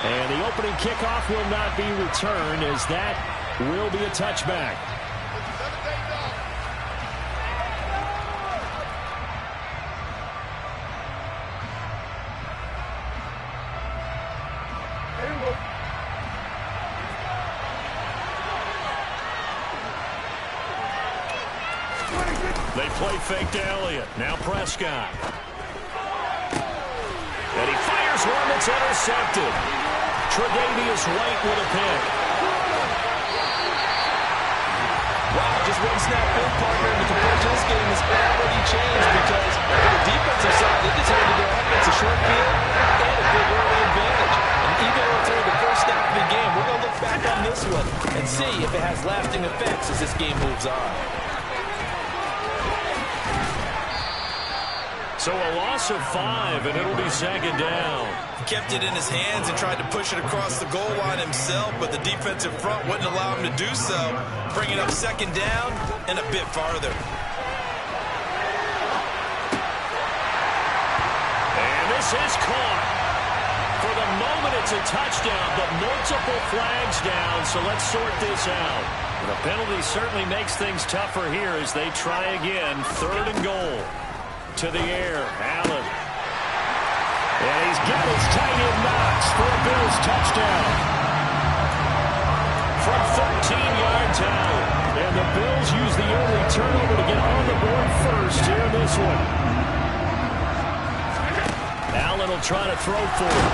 And the opening kickoff will not be returned, as that will be a touchback. They play fake to Elliott. Now Prescott. And he fires one that's intercepted. Tre'Davious White with a pick. Wow, just one snap in, partner, and the complexion of this game has already changed because for the defensive side, they just handed their offense a short field and a big early advantage. And even though it's only the first snap of the game, we're going to look back on this one and see if it has lasting effects as this game moves on. So a loss of 5, and it'll be second down. He kept it in his hands and tried to push it across the goal line himself, but the defensive front wouldn't allow him to do so, bringing up second down and a bit farther. And this is caught. For the moment, it's a touchdown, but multiple flags down, so let's sort this out. The penalty certainly makes things tougher here as they try again. 3rd and goal. To the air, Allen. And he's got his tight end Knox for a Bills touchdown. From 13 yards out. And the Bills use the early turnover to get on the board first here in this one. Allen will try to throw for it.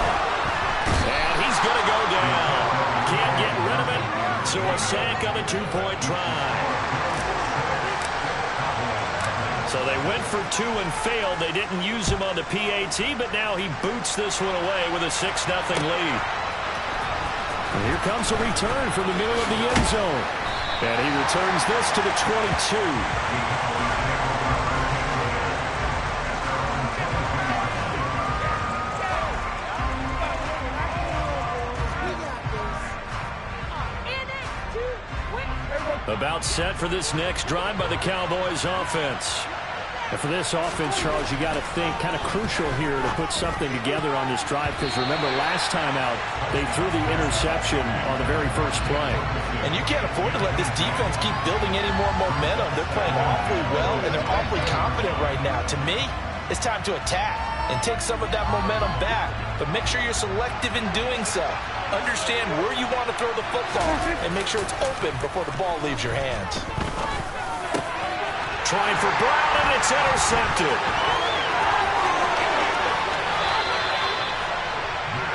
And he's going to go down. Can't get rid of it. So a sack on a 2-point try. So they went for 2 and failed. They didn't use him on the PAT, but now he boots this one away with a 6-0 lead. And here comes a return from the middle of the end zone. And he returns this to the 22. About set for this next drive by the Cowboys offense. And for this offense, Charles, you got to think kind of crucial here to put something together on this drive, because remember last time out they threw the interception on the very first play. And you can't afford to let this defense keep building any more momentum. They're playing awfully well and they're awfully confident right now. To me, it's time to attack and take some of that momentum back, but make sure you're selective in doing so. Understand where you want to throw the football and make sure it's open before the ball leaves your hands. Trying for Brown, and it's intercepted.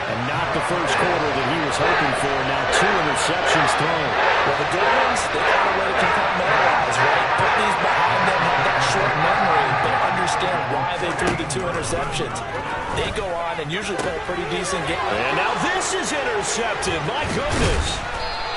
And not the first quarter that he was hoping for. Now 2 interceptions thrown. Well, the good ones, they got a way to compartmentalize, right? Put these behind them, have that short memory, but understand why they threw the 2 interceptions. They go on and usually play a pretty decent game. And now this is intercepted. My goodness.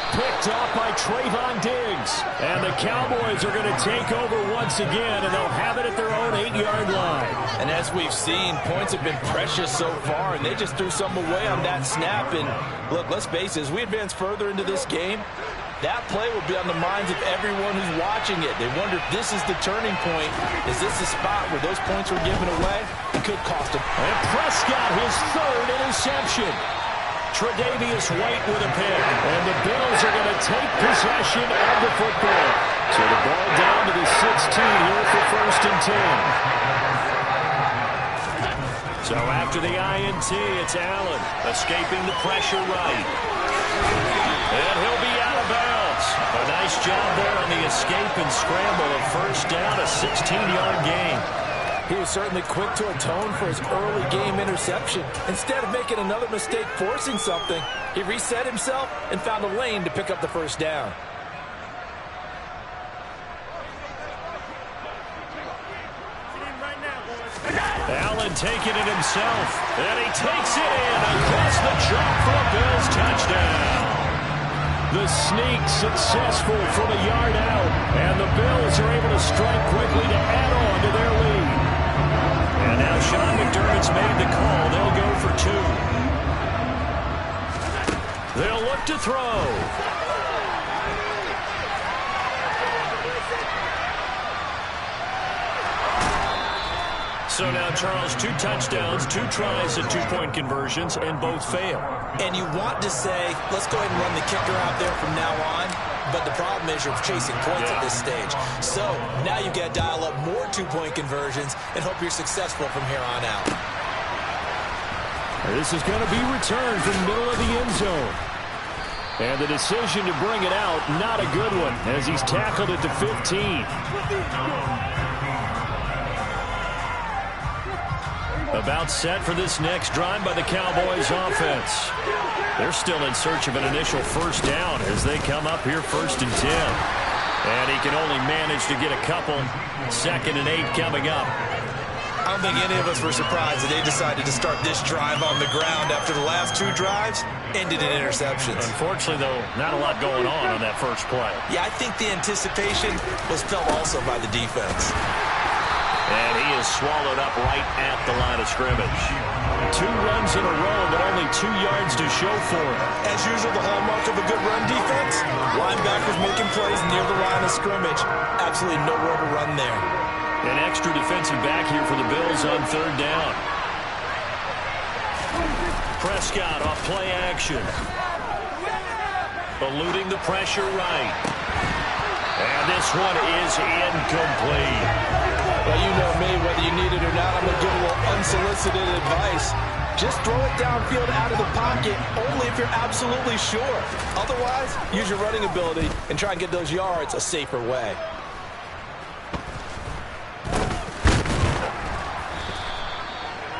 Picked off by Trayvon Diggs. And the Cowboys are going to take over once again, and they'll have it at their own 8-yard line. And as we've seen, points have been precious so far, and they just threw some away on that snap. And look, let's face it, as we advance further into this game, that play will be on the minds of everyone who's watching it. They wonder if this is the turning point. Is this the spot where those points were given away? It could cost them. And Prescott, his 3rd interception. Tre'Davious White with a pick. And the Bills are going to take possession of the football. So the ball down to the 16 here for 1st and 10. So after the INT, it's Allen escaping the pressure right. And he'll be out of bounds. A nice job there on the escape and scramble. A 1st down, a 16-yard gain. He was certainly quick to atone for his early game interception. Instead of making another mistake forcing something, he reset himself and found a lane to pick up the 1st down. Allen taking it himself, and he takes it in across the jump for a Bills touchdown. The sneak successful from a yard out, and the Bills are able to strike quickly to add on to their lead. And now Sean McDermott's made the call. They'll go for 2. They'll look to throw. So now, Charles, 2 touchdowns, 2 tries at 2-point conversions, and both fail. And you want to say, let's go ahead and run the kicker out there from now on. But the problem is you're chasing points at this stage. So now you got to dial up more 2-point conversions and hope you're successful from here on out. This is going to be returned from the middle of the end zone. And the decision to bring it out, not a good one, as he's tackled at the 15. About set for this next drive by the Cowboys offense. They're still in search of an initial first down as they come up here 1st and 10. And he can only manage to get a couple. 2nd and 8 coming up. I don't think any of us were surprised that they decided to start this drive on the ground after the last 2 drives ended in interceptions. Unfortunately, though, not a lot going on that first play. Yeah, I think the anticipation was felt also by the defense. And he is swallowed up right at the line of scrimmage. 2 runs in a row, but only 2 yards to show for it. As usual, the hallmark of a good run defense, linebackers making plays near the line of scrimmage. Absolutely nowhere to run there. An extra defensive back here for the Bills on 3rd down. Prescott off play action. Eluding the pressure right. And this one is incomplete. Well, you know me, whether you need it or not, I'm going to give a little unsolicited advice. Just throw it downfield out of the pocket, only if you're absolutely sure. Otherwise, use your running ability and try and get those yards a safer way.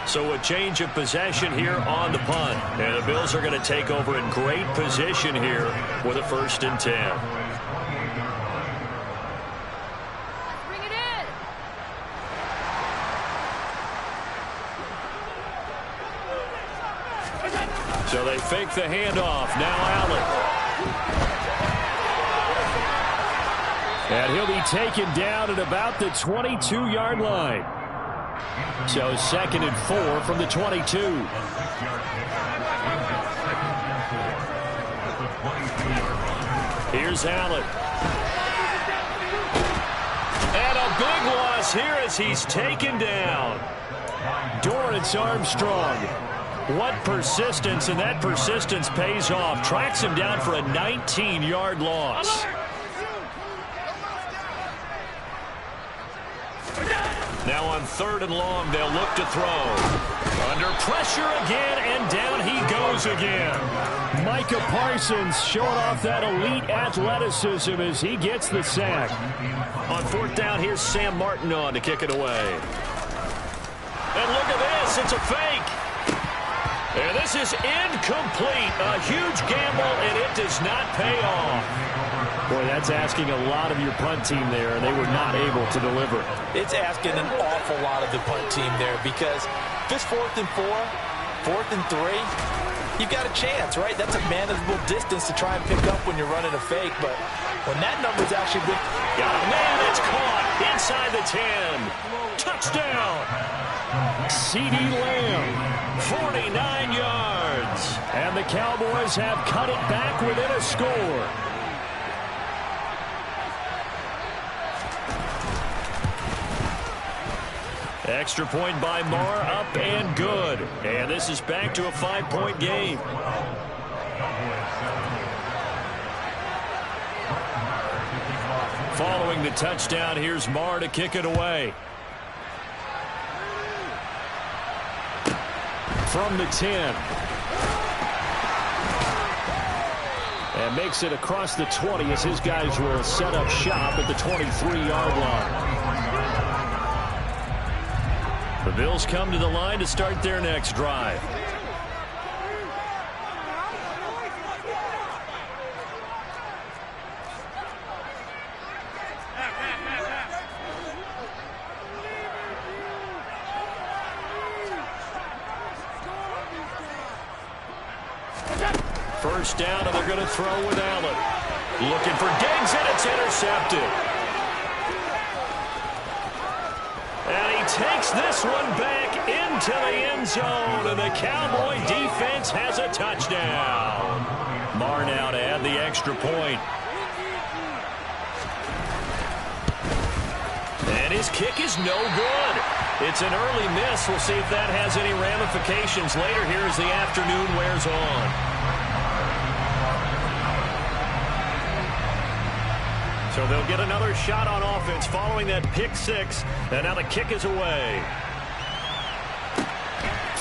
So a change of possession here on the punt. And the Bills are going to take over in great position here with a 1st and 10. Bring it in. So they fake the handoff. Now Allen. And he'll be taken down at about the 22-yard line. So 2nd and 4 from the 22. Here's Allen. And a big loss here as he's taken down. Dorrance Armstrong. What persistence, and that persistence pays off. Tracks him down for a 19-yard loss. Now on 3rd and long, they'll look to throw. Under pressure again, and down he goes again. Micah Parsons showing off that elite athleticism as he gets the sack. On 4th down, here's Sam Martin on to kick it away. And look at this, it's a fake. And this is incomplete. A huge gamble, and it does not pay off. Boy, that's asking a lot of your punt team there, and they were not able to deliver. It's asking an awful lot of the punt team there because this 4th and 4, 4th and 3, you've got a chance, right? That's a manageable distance to try and pick up when you're running a fake, but when that number's actually been... Man, it's caught inside the 10. Touchdown. CeeDee Lamb, 49 yards. And the Cowboys have cut it back within a score. Extra point by Marr, up and good. And this is back to a 5-point game. Following the touchdown, here's Marr to kick it away. From the 10. And makes it across the 20 as his guys will set up shop at the 23-yard line. The Bills come to the line to start their next drive. First down, and they're going to throw with Allen. Looking for Diggs, and it's intercepted. And he takes this one back into the end zone, and the Cowboy defense has a touchdown. Marr now to add the extra point. And his kick is no good. It's an early miss. We'll see if that has any ramifications later here as the afternoon wears on. So they'll get another shot on offense following that pick six. And now the kick is away.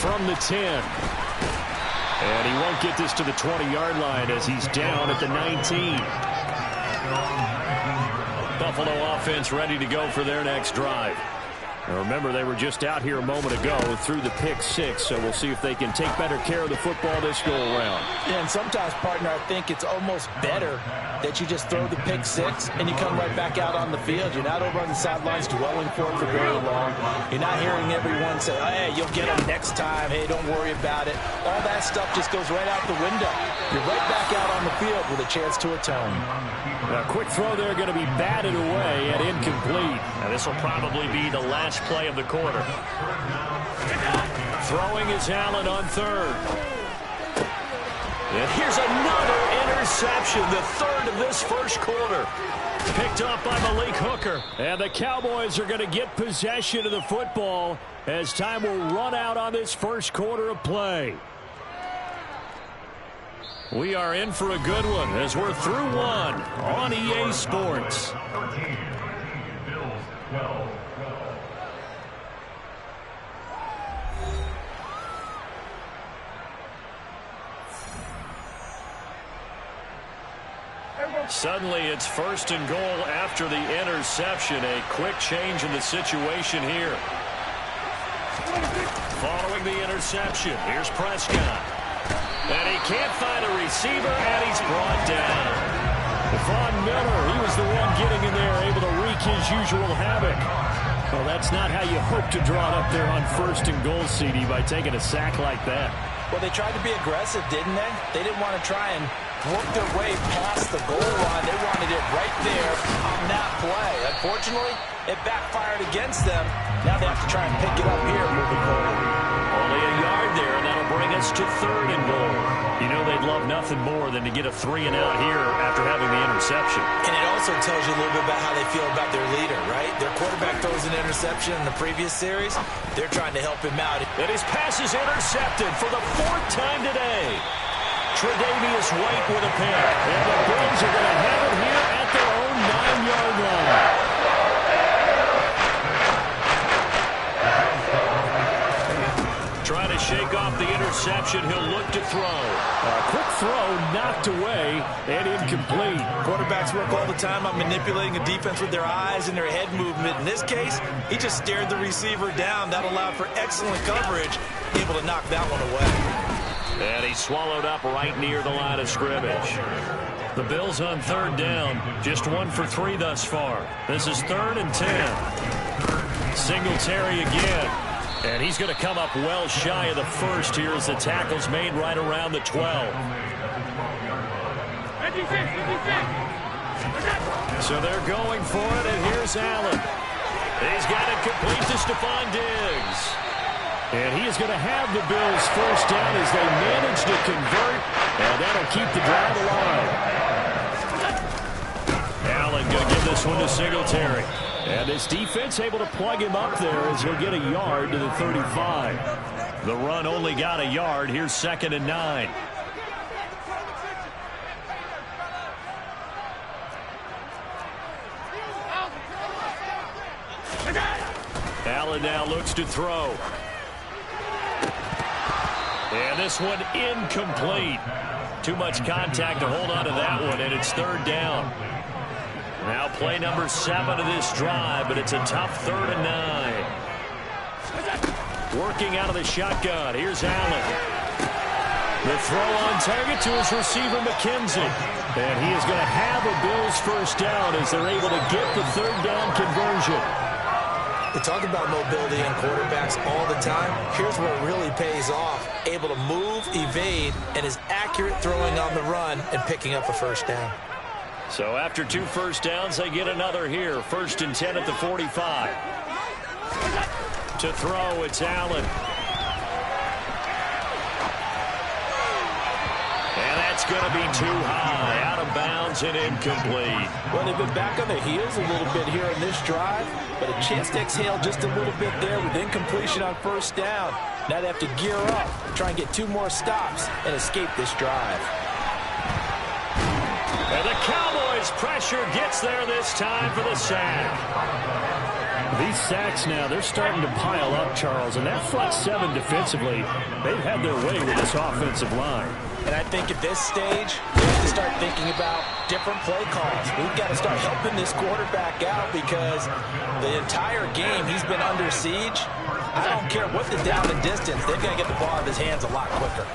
From the 10. And he won't get this to the 20-yard line as he's down at the 19. Buffalo offense ready to go for their next drive. Now remember, they were just out here a moment ago through the pick six, so we'll see if they can take better care of the football this go-around. Yeah, and sometimes, partner, I think it's almost better that you just throw the pick six and you come right back out on the field. You're not over on the sidelines dwelling for it for very long. You're not hearing everyone say, oh, hey, you'll get them next time. Hey, don't worry about it. All that stuff just goes right out the window. You're right back out on the field with a chance to atone. A quick throw there going to be batted away and incomplete. Now this will probably be the last play of the quarter. Throwing is Allen on third. And here's another interception, the third of this first quarter. Picked up by Malik Hooker. And the Cowboys are going to get possession of the football as time will run out on this first quarter of play. We are in for a good one as we're through one on EA Sports. 13, Bills 12. Suddenly it's first and goal after the interception. A quick change in the situation here. Following the interception, here's Prescott. And he can't find a receiver, and he's brought down. Von Miller, he was the one getting in there, able to wreak his usual havoc. Well, that's not how you hope to draw it up there on first and goal, CD, by taking a sack like that. Well, they tried to be aggressive, didn't they? They didn't want to try and work their way past the goal line. They wanted it right there on that play. Unfortunately, it backfired against them. Now they have to try and pick it up here moving forward. Only a yard there, and that'll bring us to third and goal. You know they'd love nothing more than to get a 3-and-out here after having the interception. And it also tells you a little bit about how they feel about their leader, right? Their quarterback throws an interception in the previous series. They're trying to help him out. And his pass is intercepted for the fourth time today. Tre'Davious White with a pick. And the Bills are going to have it here at their own 9-yard line. Trying to shake off the interception. He'll look to throw. A quick throw knocked away and incomplete. Quarterbacks work all the time on manipulating a defense with their eyes and their head movement. In this case, he just stared the receiver down. That allowed for excellent coverage. Able to knock that one away. And he's swallowed up right near the line of scrimmage. The Bills on third down. Just 1 for 3 thus far. This is 3rd and 10. Singletary again. And he's going to come up well shy of the first here as the tackle's made right around the 12. So they're going for it, and here's Allen. He's got it complete to Stephon Diggs. And he is going to have the Bills first down as they manage to convert, and that'll keep the drive alive. Allen going to give this one to Singletary. And this defense able to plug him up there as he'll get a yard to the 35. The run only got a yard. Here's 2nd and 9. Allen now looks to throw. And this one incomplete. Too much contact to hold on to that one, and it's 3rd down. Now play number 7 of this drive, but it's a tough 3rd and 9. Working out of the shotgun. Here's Allen. The throw on target to his receiver, McKenzie. And he is going to have a Bills first down as they're able to get the 3rd down conversion. We talk about mobility in quarterbacks all the time. Here's where it really pays off. Able to move, evade, and is accurate throwing on the run and picking up a first down. So after 2 first downs, they get another here. 1st and 10 at the 45. To throw, it's Allen. And that's going to be too high, out of bounds and incomplete. Well, they've been back on their heels a little bit here in this drive, but a chance to exhale just a little bit there with incompletion on first down. Now they have to gear up, try and get 2 more stops, and escape this drive. And the Cowboys' pressure gets there this time for the sack. These sacks now, they're starting to pile up, Charles, and that front 7 defensively, they've had their way with this offensive line. And I think at this stage, we have to start thinking about different play calls. We've got to start helping this quarterback out because the entire game he's been under siege. I don't care what the down and distance, they've got to get the ball out of his hands a lot quicker.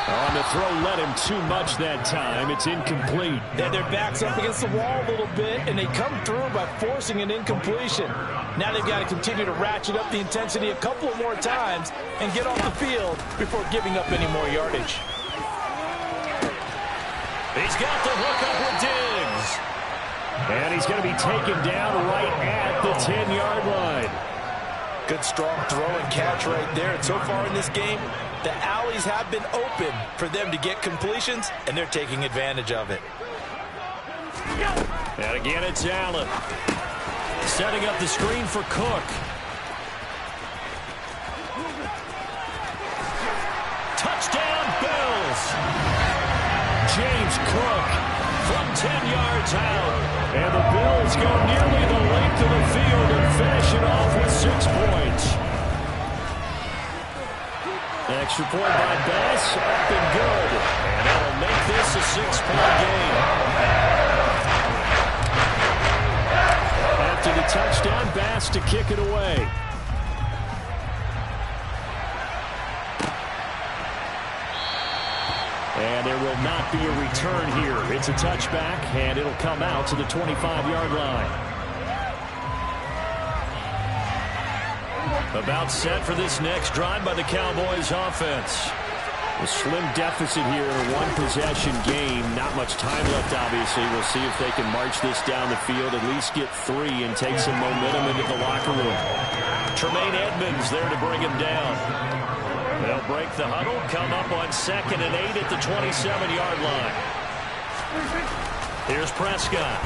On the throw, let him too much that time. It's incomplete. Their back's up against the wall a little bit, and they come through by forcing an incompletion. Now they've got to continue to ratchet up the intensity a couple of more times and get off the field before giving up any more yardage. He's got the hook up with Diggs. And he's going to be taken down right at the 10-yard line. Good strong throw and catch right there. And so far in this game, the alleys have been open for them to get completions, and they're taking advantage of it. And again, it's Allen. Setting up the screen for Cook. Touchdown, Bills. James Cook from 10 yards out. And the Bills go nearly the length of the field and finish it off with 6 points. Extra point by Bass, up and good. And that'll make this a 6-point game. After the touchdown, Bass to kick it away. And there will not be a return here. It's a touchback, and it'll come out to the 25-yard line. About set for this next drive by the Cowboys offense. A slim deficit here in a one-possession game. Not much time left, obviously. We'll see if they can march this down the field, at least get 3 and take some momentum into the locker room. Tremaine Edmonds there to bring him down. They'll break the huddle, come up on 2nd and 8 at the 27-yard line. Here's Prescott.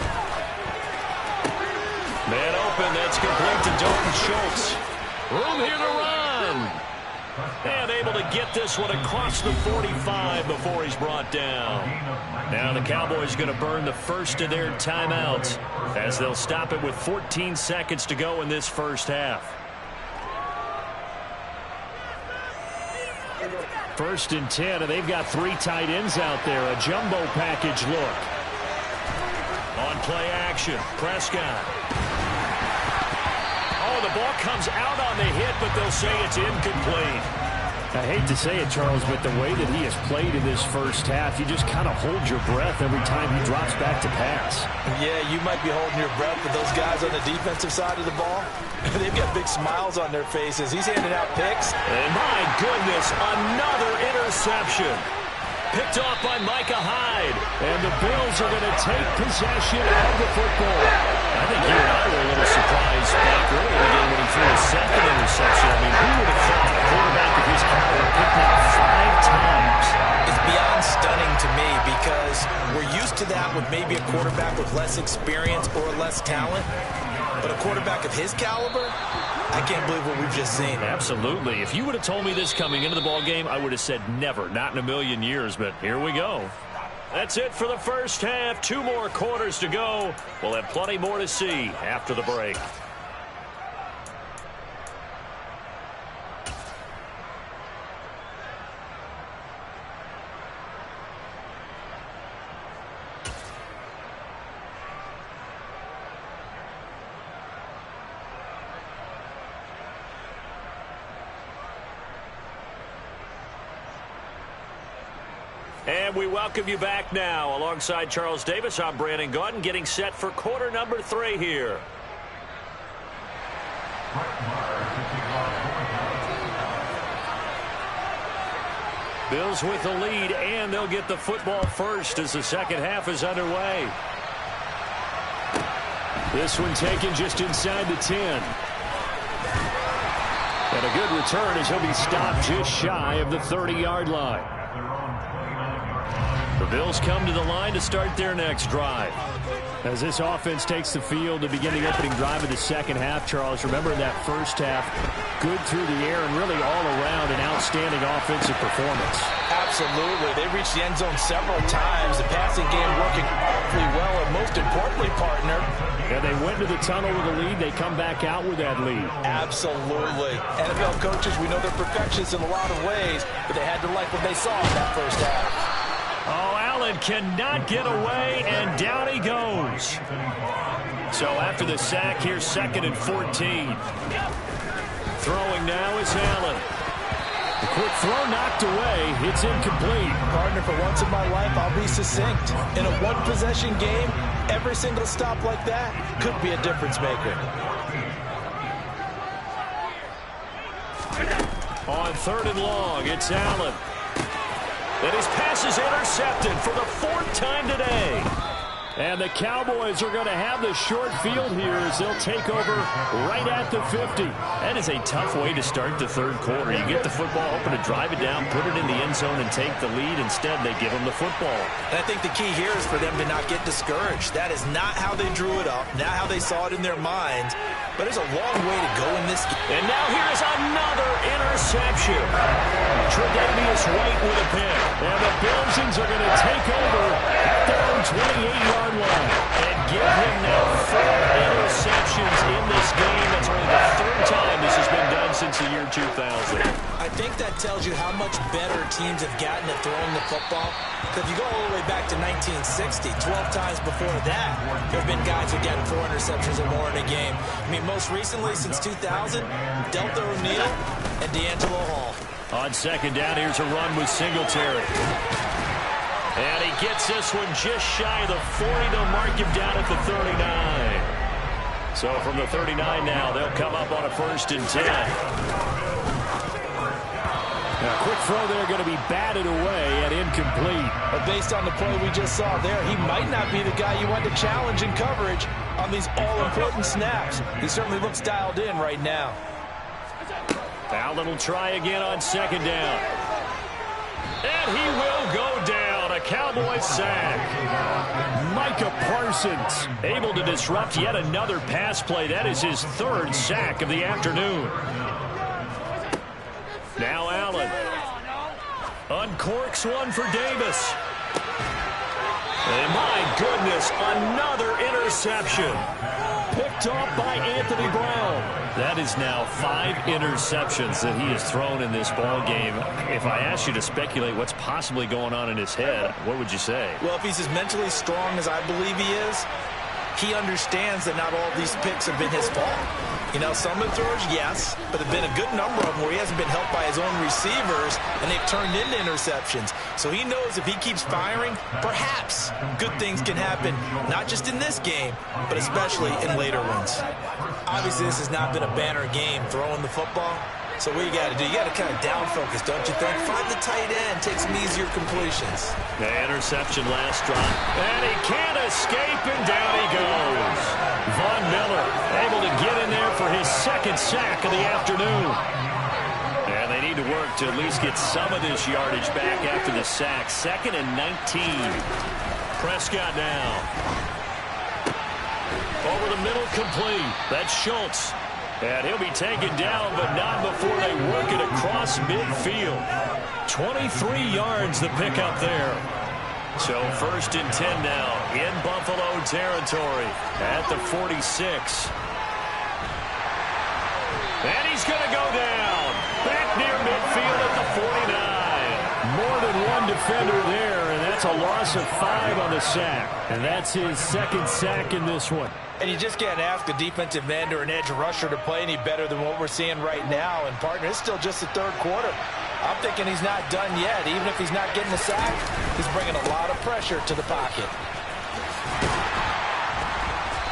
Man open, that's complete to Dalton Schultz. Room here to run. And able to get this one across the 45 before he's brought down. Now the Cowboys going to burn the first of their timeouts as they'll stop it with 14 seconds to go in this first half. 1st and 10, and they've got 3 tight ends out there. A jumbo package look. On play action, Prescott. Oh, the ball comes out on the hit, but they'll say it's incomplete. I hate to say it, Charles, but the way that he has played in this first half, you just kind of hold your breath every time he drops back to pass. Yeah, you might be holding your breath, but those guys on the defensive side of the ball, they've got big smiles on their faces. He's handing out picks. And my goodness, another interception. Picked off by Micah Hyde. And the Bills are going to take possession of the football. I think you and I were a little surprised back early in the game when he threw a 2nd interception. I mean, who would have thought a quarterback of his caliber picked up 5 times? It's beyond stunning to me because we're used to that with maybe a quarterback with less experience or less talent. But a quarterback of his caliber, I can't believe what we've just seen. Absolutely. If you would have told me this coming into the ball game, I would have said never, not in a million years. But here we go. That's it for the first half. 2 more quarters to go. We'll have plenty more to see after the break. And we welcome you back now. Alongside Charles Davis, I'm Brandon Gaudin, getting set for quarter number 3 here. Bills with the lead, and they'll get the football first as the second half is underway. This one taken just inside the 10. And a good return as he'll be stopped just shy of the 30-yard line. The Bills come to the line to start their next drive. As this offense takes the field to begin the opening drive of the second half, Charles, remember in that first half, good through the air and really all around an outstanding offensive performance. Absolutely. They reached the end zone several times. The passing game working awfully well, and most importantly, partner. And they went to the tunnel with a lead. They come back out with that lead. Absolutely. NFL coaches, we know they're perfectionists in a lot of ways, but they had to like what they saw in that first half. Oh, Allen cannot get away, and down he goes. So after the sack, here's 2nd and 14. Throwing now is Allen. The quick throw knocked away. It's incomplete. Partner, for once in my life, I'll be succinct. In a one-possession game, every single stop like that could be a difference maker. On 3rd and long, it's Allen. And his pass is intercepted for the 4th time today. And the Cowboys are going to have the short field here as they'll take over right at the 50. That is a tough way to start the 3rd quarter. You get the football, hoping to drive it down, put it in the end zone, and take the lead. Instead, they give them the football. And I think the key here is for them to not get discouraged. That is not how they drew it up, not how they saw it in their minds. But there's a long way to go in this game. And now here's another interception. Tre'Davious White with a pick. And the Bills are going to take over at their own 28-yard line. And give him now 4 interceptions in this game. That's only the 3rd time this has been done since the year 2000. I think that tells you how much better teams have gotten at throwing the football. Because if you go all the way back to 1960, 12 times before that, there have been guys who get 4 interceptions or more in a game. I mean, most recently, since 2000, Delta O'Neal and D'Angelo Hall. On 2nd down, here's a run with Singletary. And he gets this one just shy of the 40. They'll mark him down at the 39. So from the 39 now, they'll come up on a 1st and 10. A quick throw there going to be batted away and incomplete. But based on the play we just saw there, he might not be the guy you want to challenge in coverage on these all-important snaps. He certainly looks dialed in right now. Allen will try again on 2nd down. And he will go down. A Cowboy sack. Micah Parsons able to disrupt yet another pass play. That is his 3rd sack of the afternoon. Now Allen uncorks one for Davis. And my goodness, another interception. Picked off by Anthony Brown. That is now 5 interceptions that he has thrown in this ball game. If I asked you to speculate what's possibly going on in his head, what would you say? Well, if he's as mentally strong as I believe he is, he understands that not all of these picks have been his fault. You know, some of the throws, yes, but there have been a good number of them where he hasn't been helped by his own receivers, and they've turned into interceptions. So he knows if he keeps firing, perhaps good things can happen, not just in this game, but especially in later ones. Obviously, this has not been a banner game throwing the football. So what you got to do, you got to kind of down focus, don't you think? Find the tight end, take some easier completions. The interception last drop. And he can't escape, and down he goes. Von Miller able to get in there for his 2nd sack of the afternoon. And they need to work to at least get some of this yardage back after the sack. 2nd and 19. Prescott now. Over the middle, complete. That's Schultz. And he'll be taken down, but not before they work it across midfield. 23 yards the pickup there. So 1st and 10 now in Buffalo territory at the 46. And he's going to go down. Back near midfield at the 49. More than one defender there, and that's a loss of 5 on the sack. And that's his 2nd sack in this one. And you just can't ask a defensive end or an edge rusher to play any better than what we're seeing right now. And, partner, it's still just the 3rd quarter. I'm thinking he's not done yet. Even if he's not getting the sack, he's bringing a lot of pressure to the pocket.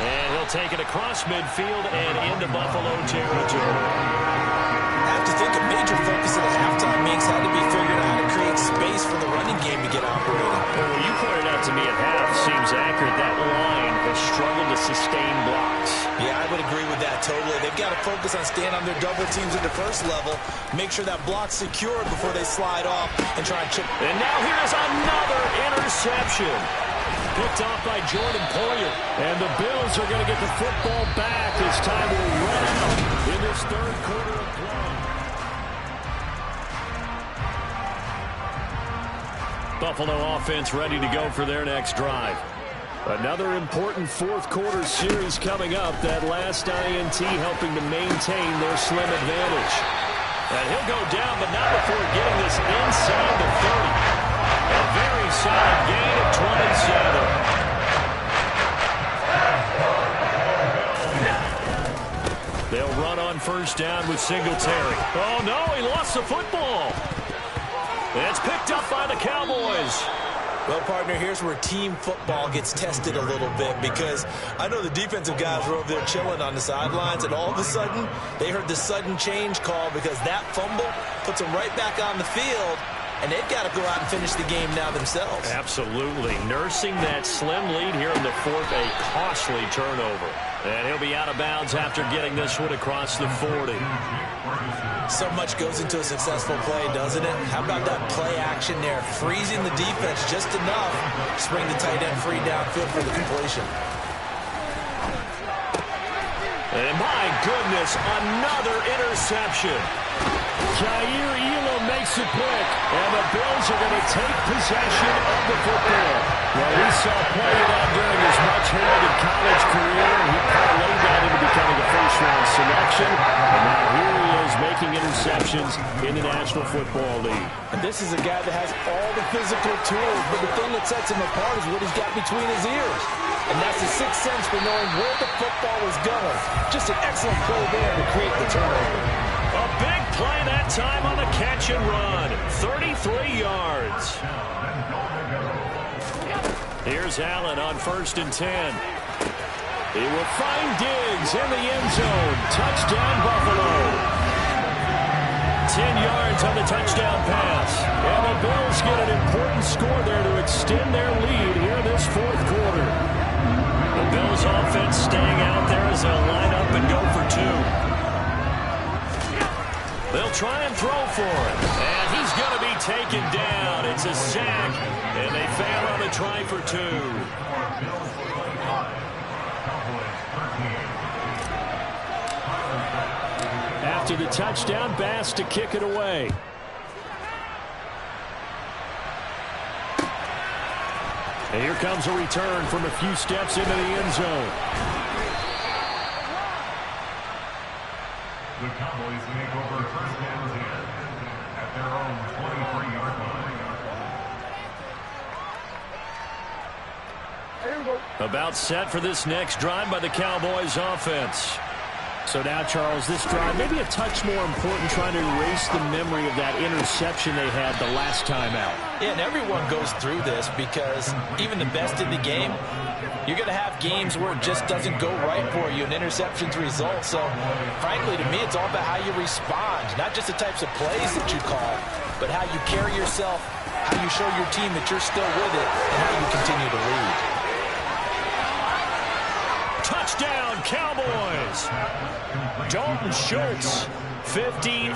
And he'll They'll take it across midfield and into Buffalo territory. I have to think a major focus of the halftime makes had to be figuring out how to create space for the running game to get operating. Well, you pointed out to me at half, seems accurate. That line has struggled to sustain blocks. Yeah, I would agree with that totally. They've got to focus on staying on their double teams at the first level, make sure that block's secured before they slide off and try and chip. And now here's another interception. Picked off by Jordan Poyer. And the Bills are going to get the football back as time will run out in this third quarter of play. Buffalo offense ready to go for their next drive. Another important fourth quarter series coming up. That last INT helping to maintain their slim advantage. And he'll go down, but not before getting this inside the 30. A very solid gain of 27. They'll run on first down with Singletary. Oh, no, he lost the football. It's picked up by the Cowboys. Well, partner, here's where team football gets tested a little bit, because I know the defensive guys were over there chilling on the sidelines, and all of a sudden, they heard the sudden change call because that fumble puts them right back on the field, and they've got to go out and finish the game now themselves. Absolutely. Nursing that slim lead here in the fourth, a costly turnover. And he'll be out of bounds after getting this one across the 40. So much goes into a successful play, doesn't it? How about that play action there? Freezing the defense just enough to bring the tight end free downfield for the completion. And my goodness, another interception. Jair Elam makes it quick, and the Bills are going to take possession of the football. Well, we saw play that during his much-heralded college career, and he parlayed that into becoming a first-round selection. And now here he is making interceptions in the National Football League. And this is a guy that has all the physical tools, but the thing that sets him apart is what he's got between his ears. And that's the sixth sense for knowing where the football is going. Just an excellent play there to create the turnover. A big play that time on the catch and run. 33 yards. Here's Allen on 1st and 10. He will find Diggs in the end zone. Touchdown, Buffalo. 10 yards on the touchdown pass. And the Bills get an important score there to extend their lead here this fourth quarter. The Bills offense staying out there as they'll line up and go for two. They'll try and throw for it. And he's going to be taken down. It's a sack. And they fail on the try for two. After the touchdown, Bass to kick it away. And here comes a return from a few steps into the end zone. The Cowboys make over first and 10 at their own 23-yard line. About set for this next drive by the Cowboys offense. So now, Charles, this drive maybe a touch more important, trying to erase the memory of that interception they had the last time out. Yeah, and everyone goes through this because even the best in the game, you're going to have games where it just doesn't go right for you, and interceptions result. So, frankly, to me, it's all about how you respond, not just the types of plays that you call, but how you carry yourself, how you show your team that you're still with it, and how you continue to lead. Touchdown, Cowboys! Dalton Schultz, 53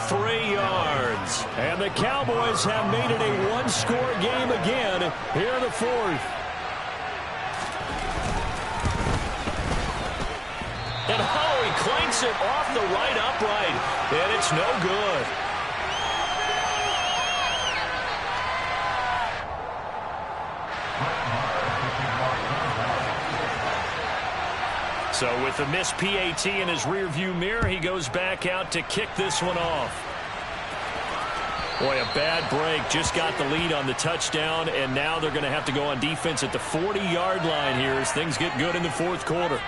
yards. And the Cowboys have made it a one-score game again here in the fourth. And he clanks it off the right upright, and it's no good. So with the missed PAT in his rearview mirror, he goes back out to kick this one off. Boy, a bad break. Just got the lead on the touchdown, and now they're going to have to go on defense at the 40-yard line here as things get good in the fourth quarter.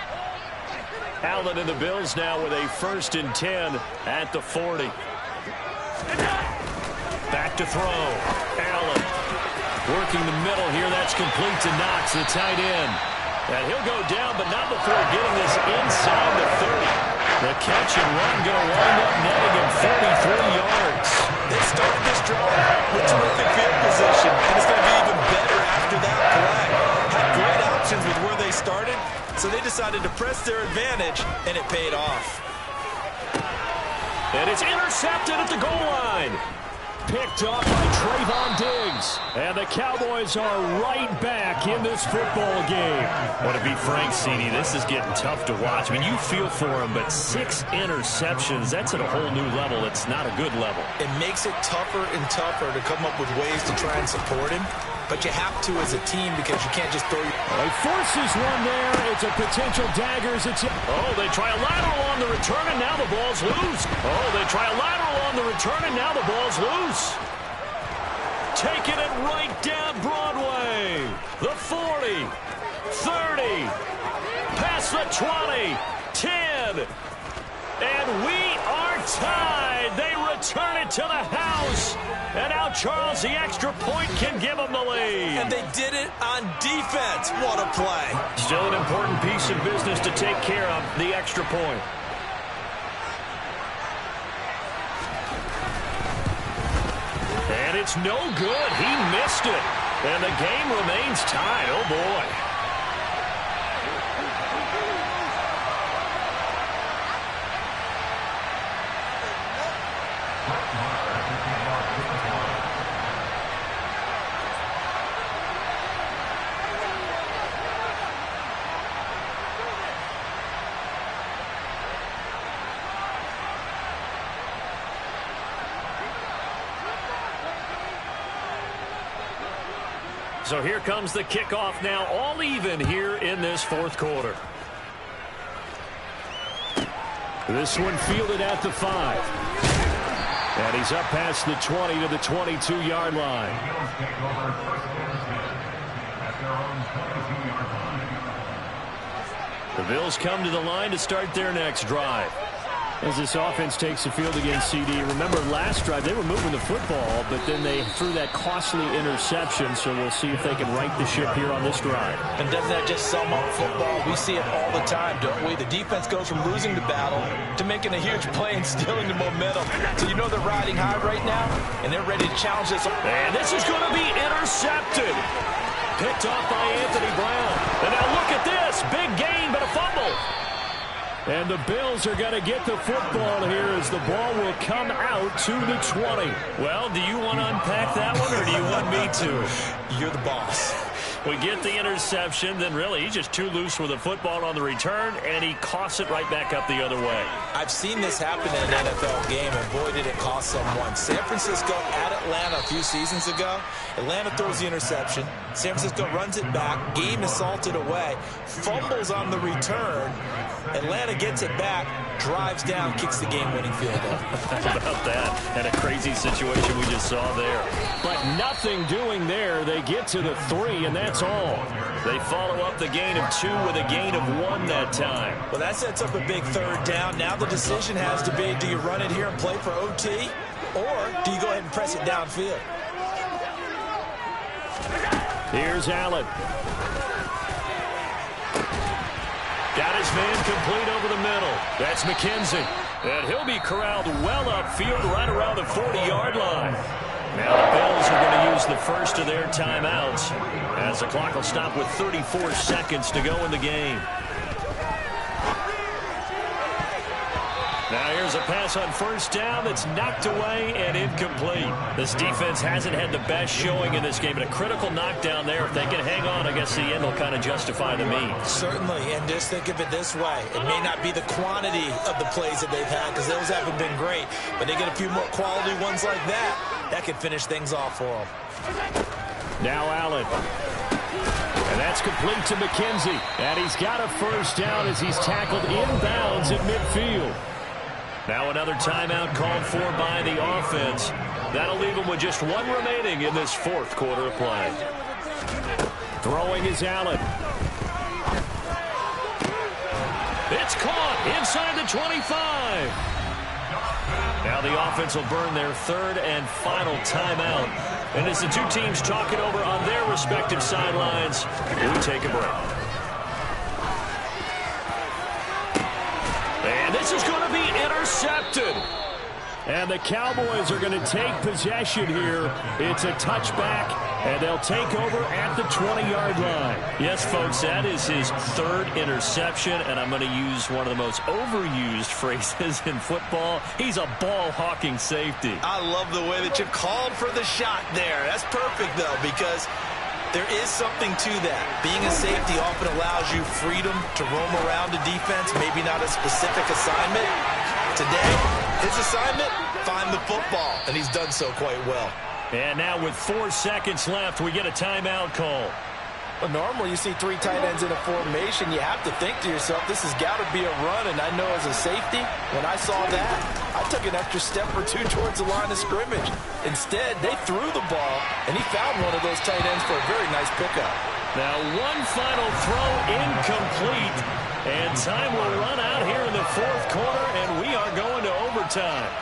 Allen and the Bills now with a 1st and 10 at the 40. Back to throw. Allen working the middle here. That's complete to Knox, the tight end. And he'll go down, but not before getting this inside the 30. The catch and run going to wind up netting him 33 yards. They started this drive with terrific field position, and it's going to be even better after that play. Had great options with where they started, so they decided to press their advantage, and it paid off. And it's intercepted at the goal line. Picked off by Trayvon Diggs. And the Cowboys are right back in this football game. Well, to be frank, CD, this is getting tough to watch. I mean, you feel for him, but 6 interceptions, that's at a whole new level. It's not a good level. It makes it tougher and tougher to come up with ways to try and support him. But you have to as a team because you can't just throw your... He forces one there. It's a potential dagger. Oh, they try a lateral on the return, and now the ball's loose. Oh, they try a lateral on the return, and now the ball's loose. Taking it right down Broadway. The 40, 30, past the 20, 10. And we are tied. They return it to the house. And now Charles, the extra point, can give them the lead. And they did it on defense. What a play. Still an important piece of business to take care of, the extra point. And it's no good. He missed it. And the game remains tied. Oh, boy. So here comes the kickoff now, all even here in this fourth quarter. This one fielded at the 5. And he's up past the 20 to the 22-yard line. The Bills come to the line to start their next drive. As this offense takes the field against CD, remember last drive they were moving the football, but then they threw that costly interception, so we'll see if they can right the ship here on this drive. And doesn't that just sum up football? We see it all the time, don't we? The defense goes from losing the battle to making a huge play and stealing the momentum. So you know they're riding high right now, and they're ready to challenge this. And this is going to be intercepted. Picked off by Anthony Brown. And now look at this. Big gain, but a fumble. And the Bills are going to get the football here as the ball will come out to the 20. Well, do you want to unpack that one, or do you want me to? You're the boss. We get the interception, then really he's just too loose with the football on the return, and he coughs it right back up the other way. I've seen this happen in an NFL game, and boy, did it cost someone. San Francisco at Atlanta a few seasons ago. Atlanta throws the interception. San Francisco runs it back. Game is salted away. Fumbles on the return. Atlanta gets it back, drives down, kicks the game-winning field goal. How about that? And a crazy situation we just saw there. But nothing doing there. They get to the 3, and that's all. They follow up the gain of 2 with a gain of 1 that time. Well, that sets up a big third down. Now the decision has to be, do you run it here and play for OT, or do you go ahead and press it downfield? Here's Allen. Got his man complete over the middle. That's McKenzie. And he'll be corralled well upfield right around the 40-yard line. Now the Bills are going to use the first of their timeouts as the clock will stop with 34 seconds to go in the game. Now here's a pass on first down that's knocked away and incomplete. This defense hasn't had the best showing in this game, but a critical knockdown there. If they can hang on, I guess the end will kind of justify the means. Certainly, and just think of it this way. It may not be the quantity of the plays that they've had, because those haven't been great, but they get a few more quality ones like that. That could finish things off for them. Now Allen. And that's complete to McKenzie. And he's got a first down as he's tackled inbounds at midfield. Now another timeout called for by the offense. That'll leave them with just 1 remaining in this fourth quarter of play. Throwing is Allen. It's caught inside the 25. Now the offense will burn their third and final timeout. And as the two teams talk it over on their respective sidelines, we take a break. And this is going to be intercepted. And the Cowboys are going to take possession here. It's a touchback, and they'll take over at the 20-yard line. Yes, folks, that is his third interception, and I'm going to use one of the most overused phrases in football. He's a ball-hawking safety. I love the way that you called for the shot there. That's perfect, though, because there is something to that. Being a safety often allows you freedom to roam around a defense, maybe not a specific assignment. Today, his assignment, find the football, and he's done so quite well. And now with 4 seconds left, we get a timeout call. Well, normally you see 3 tight ends in a formation, you have to think to yourself, this has got to be a run, and I know as a safety, when I saw that, I took an extra step or two towards the line of scrimmage. Instead, they threw the ball, and he found one of those tight ends for a very nice pickup. Now one final throw incomplete, and time will run out here in the fourth quarter, and we are going to overtime.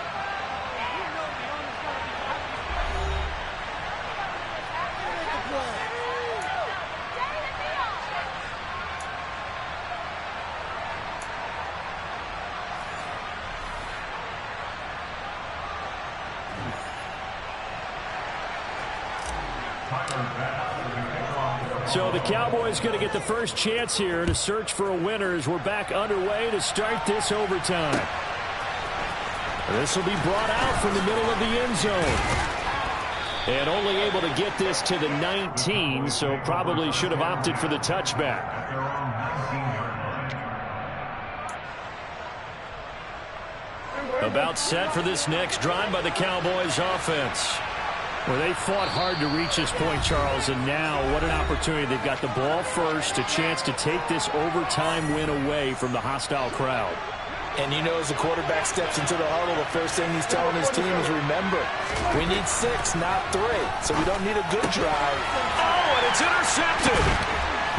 So the Cowboys going to get the first chance here to search for a winner as we're back underway to start this overtime. This will be brought out from the middle of the end zone. And only able to get this to the 19, so probably should have opted for the touchback. About set for this next drive by the Cowboys offense. Well, they fought hard to reach this point, Charles, and now what an opportunity. They've got the ball first, a chance to take this overtime win away from the hostile crowd. And you know, as the quarterback steps into the huddle, the first thing he's telling his team is, remember, we need 6, not 3, so we don't need a good drive. Oh, and it's intercepted.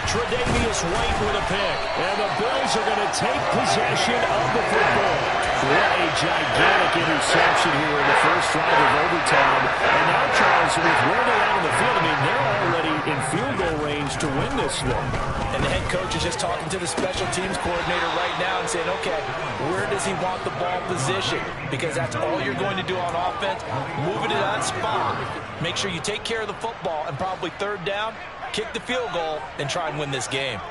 Tre'Davious White with a pick. And the Bills are going to take possession of the football. What a gigantic interception here in the first drive of overtime. And now, Charles, with where they're out on the field, I mean, they're already in field goal range to win this thing. And the head coach is just talking to the special teams coordinator right now and saying, okay, where does he want the ball positioned? Because that's all you're going to do on offense. Move it to that spot. Make sure you take care of the football, and probably third down, kick the field goal, and try and win this game.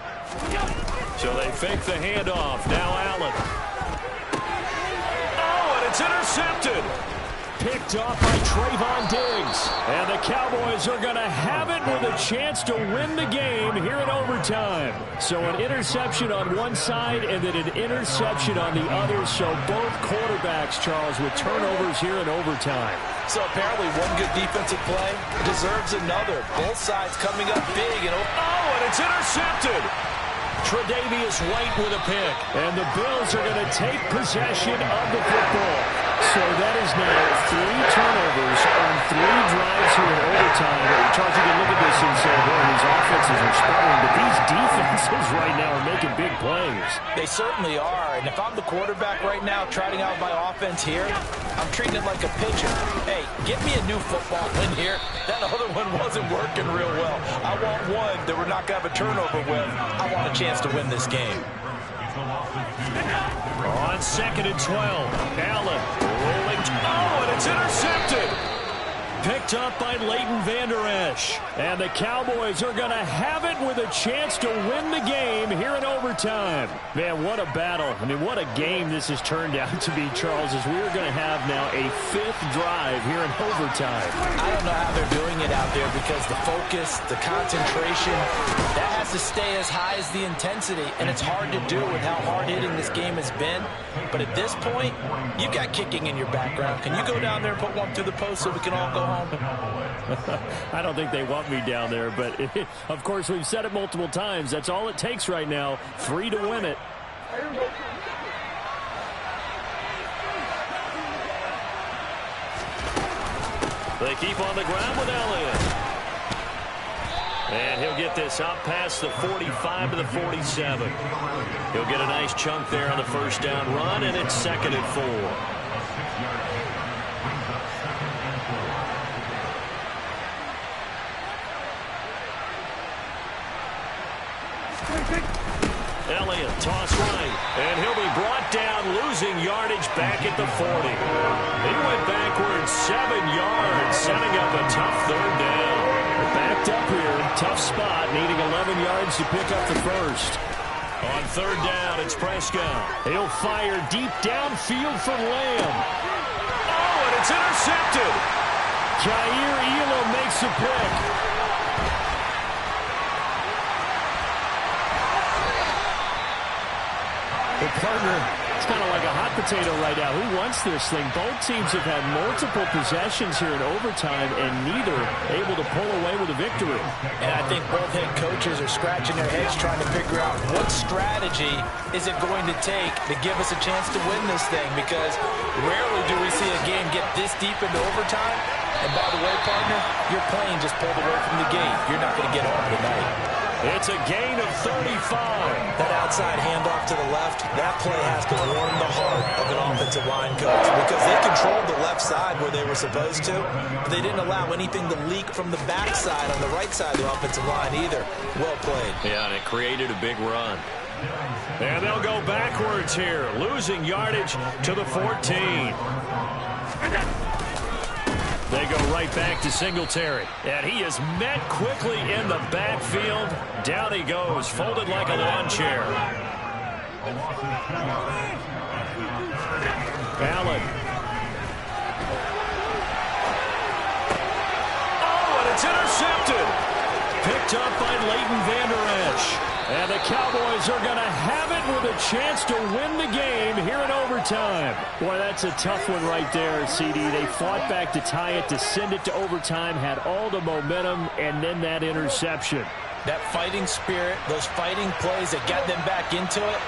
So they fake the handoff. Now Allen. It's intercepted. Picked off by Trayvon Diggs. And the Cowboys are going to have it with a chance to win the game here in overtime. So an interception on one side and then an interception on the other. So both quarterbacks, Charles, with turnovers here in overtime. So apparently one good defensive play deserves another. Both sides coming up big. And it's intercepted. Tre'Davious White with a pick. And the Bills are going to take possession of the football. So that is now 3 turnovers on 3 drives here in overtime. Charles, you can look at this and say, boy, these offenses are sputtering, but these defenses right now are making big plays. They certainly are. And if I'm the quarterback right now trotting out my offense here, I'm treating it like a pitcher. Hey, get me a new football win here. That other one wasn't working real well. I want one that we're not going to have a turnover with. I want a chance to win this game. On 2nd and 12, Allen rolling. Oh, and it's intercepted. Picked up by Leighton Vander Esch. And the Cowboys are going to have it with a chance to win the game here in overtime. Man, what a battle. I mean, what a game this has turned out to be, Charles, as we're going to have now a 5th drive here in overtime. I don't know how they're doing it out there because the focus, the concentration, that has to stay as high as the intensity, and it's hard to do with how hard-hitting this game has been. But at this point, you've got kicking in your background. Can you go down there and put one through the post so we can all go home? I don't think they want me down there, but of course we've said it multiple times. That's all it takes right now, 3 to win it. They keep on the ground with Elliott. And he'll get this out past the 45 to the 47. He'll get a nice chunk there on the first down run, and it's 2nd and 4. Elliott, toss right, and he'll be brought down, losing back at the 40. He went backwards 7 yards, setting up a tough third down. They're backed up here. Tough spot, needing 11 yards to pick up the first. On third down, it's Prescott. He'll fire deep downfield for Lamb. Oh, and it's intercepted. Jair Elam makes a pick. The partner, it's kind of like a hot potato right now. Who wants this thing? Both teams have had multiple possessions here in overtime, and neither able to pull away with a victory. And I think both head coaches are scratching their heads trying to figure out what strategy is it going to take to give us a chance to win this thing, because rarely do we see a game get this deep into overtime. And by the way, partner, your plane just pulled away from the gate. You're not going to get home tonight. It's a gain of 35. That outside handoff to the left, that play has to warm the heart of an offensive line coach, because they controlled the left side where they were supposed to, but they didn't allow anything to leak from the backside on the right side of the offensive line either. Well played. Yeah, and it created a big run. And they'll go backwards here, losing yardage to the 14. They go right back to Singletary. And he is met quickly in the backfield. Down he goes, folded like a lawn chair. Allen. Oh, and it's intercepted. Picked up by Leighton Vander Esch. And the Cowboys are going to have it with a chance to win the game here in overtime. Boy, that's a tough one right there, CD. They fought back to tie it, to send it to overtime, had all the momentum, and then that interception. That fighting spirit, those fighting plays that got them back into it,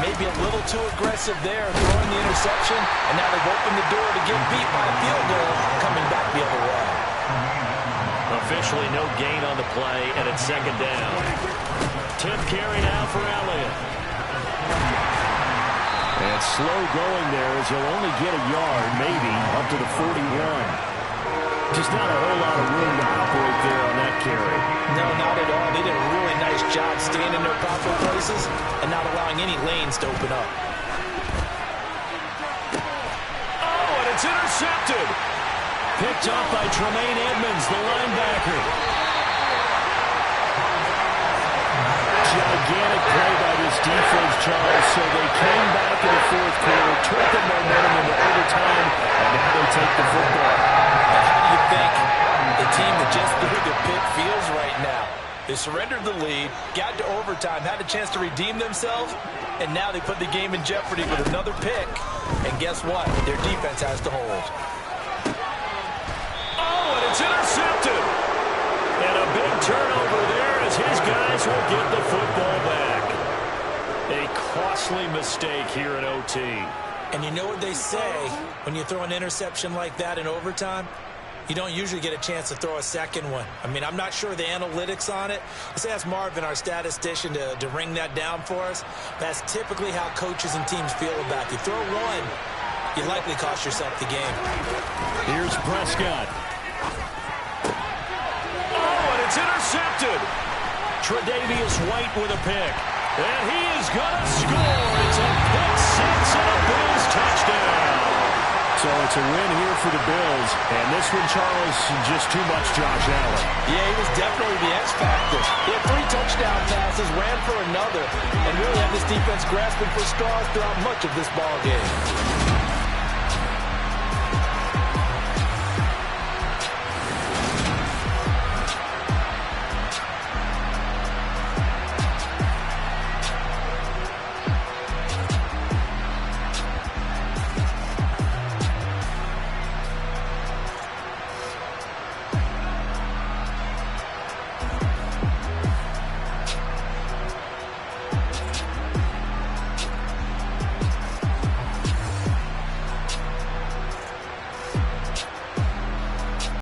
maybe a little too aggressive there, throwing the interception, and now they've opened the door to get beat by a field goal, coming back the other way. Officially no gain on the play, and it's second down. 10th carry now for Elliott. And slow going there as he'll only get a yard, maybe, up to the 41. Just not a whole lot of room to operate there on that carry. No, not at all. They did a really nice job staying in their proper places and not allowing any lanes to open up. Oh, and it's intercepted. Picked up by Tremaine Edmonds, the linebacker. Gigantic play by this defense, Charles. So they came back in the fourth quarter, took the momentum into overtime, and now they take the football. And how do you think the team that just threw the pick feels right now? They surrendered the lead, got to overtime, had a chance to redeem themselves, and now they put the game in jeopardy with another pick. And guess what? Their defense has to hold. Oh, and it's intercepted. And a big turnover there as his guys will get the football back. A costly mistake here in OT. And you know what they say, when you throw an interception like that in overtime, you don't usually get a chance to throw a second one. I mean, I'm not sure the analytics on it. Let's ask Marvin, our statistician, to ring that down for us. That's typically how coaches and teams feel about it. You throw one, you likely cost yourself the game. Here's Prescott. It's intercepted. Tre'Davious White with a pick. And he is going to score. It's a pick six and a Bills touchdown. So it's a win here for the Bills. And this one, Charles, just too much Josh Allen. Yeah, he was definitely the X factor. He had 3 touchdown passes, ran for another, and really had this defense grasping for straws throughout much of this ball game.